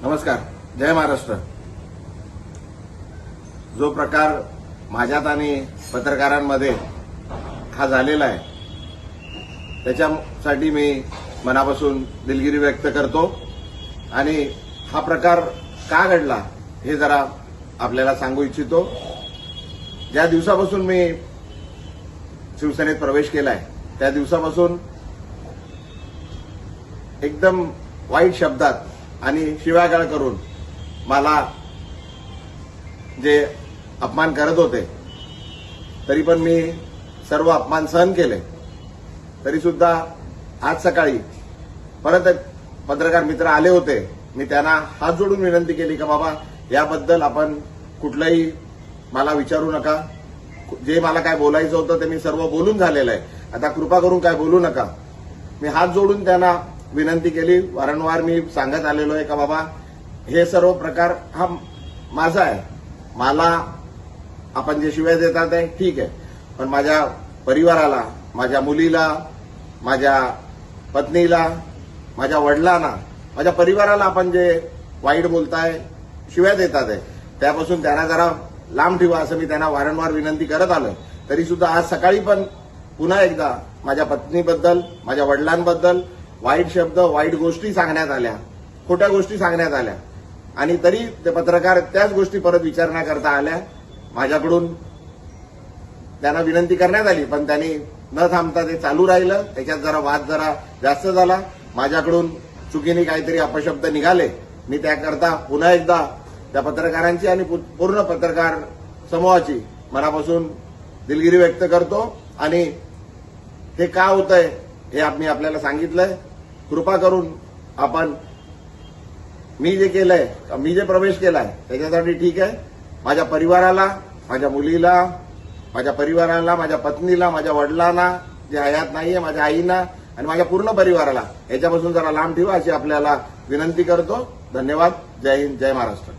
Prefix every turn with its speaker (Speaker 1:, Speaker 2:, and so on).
Speaker 1: नमस्कार. जय महाराष्ट्र. जो प्रकार माझ्यात आणि पत्रकारांमध्ये हा झालेला आहे त्याच्यासाठी मी मनापासून दिलगिरी व्यक्त करतो आणि हा प्रकार का घडला हे जरा आपल्याला सांगू इच्छितो. ज्या दिवसापासून मी शिवसेनेत प्रवेश केलाय त्या दिवसापासून एकदम वाईट शब्दात आणि शिव्यागाळ करून मला जे अपमान करत होते तरी पण मी सर्व अपमान सहन केले. तरी सुद्धा आज सकाळी परत एक पत्रकार मित्र आले होते. मी त्यांना हात जोडून विनंती केली की बाबा याबद्दल आपण कुठलंही मला विचारू नका. जे मला काय बोलायचं होतं ते मी सर्व बोलून झालेलं आहे. आता कृपा करून काय बोलू नका. मी हात जोडून त्यांना विनंती केली. वारंवार मी सांगत आलेलो आहे का बाबा हे सर्व प्रकार हा माझा आहे. मला आपण जे शिव्या देतात आहे ठीक आहे, पण माझ्या परिवाराला, माझ्या मुलीला, माझ्या पत्नीला, माझ्या वडिलांना, माझ्या परिवाराला आपण जे वाईट बोलताय, शिव्या देतात आहे त्यापासून त्यांना जरा लांब ठेवा असं मी त्यांना वारंवार विनंती करत आलोय. तरी सुद्धा आज सकाळी पण पुन्हा एकदा माझ्या पत्नीबद्दल, माझ्या वडिलांबद्दल वाईट शब्द, वाईट गोष्टी सांगण्यात आल्या, खोट्या गोष्टी सांगण्यात आल्या आणि तरी ते पत्रकार त्याच गोष्टी परत विचारण्याकरता आल्या. माझ्याकडून त्यांना विनंती करण्यात आली पण त्यांनी न थांबता ते चालू राहिलं. त्याच्यात जरा वाद जरा जास्त झाला. माझ्याकडून चुकीने काहीतरी अपशब्द निघाले. मी त्याकरता पुन्हा एकदा त्या पत्रकारांची आणि पूर्ण पत्रकार समूहाची मनापासून दिलगिरी व्यक्त करतो आणि हे का होतंय हे मी आपल्याला सांगितलंय. कृपा करून आपण मी जे केलंय, मी जे प्रवेश केलाय त्याच्यासाठी ठीक आहे. माझ्या परिवाराला, माझ्या मुलीला, माझ्या परिवाराला, माझ्या पत्नीला, माझ्या वडिलांना जे हयात नाहीये, माझ्या आईना आणि माझ्या पूर्ण परिवाराला याच्यापासून जरा लांब ठेवा अशी आपल्याला विनंती करतो. धन्यवाद. जय हिंद. जय महाराष्ट्र.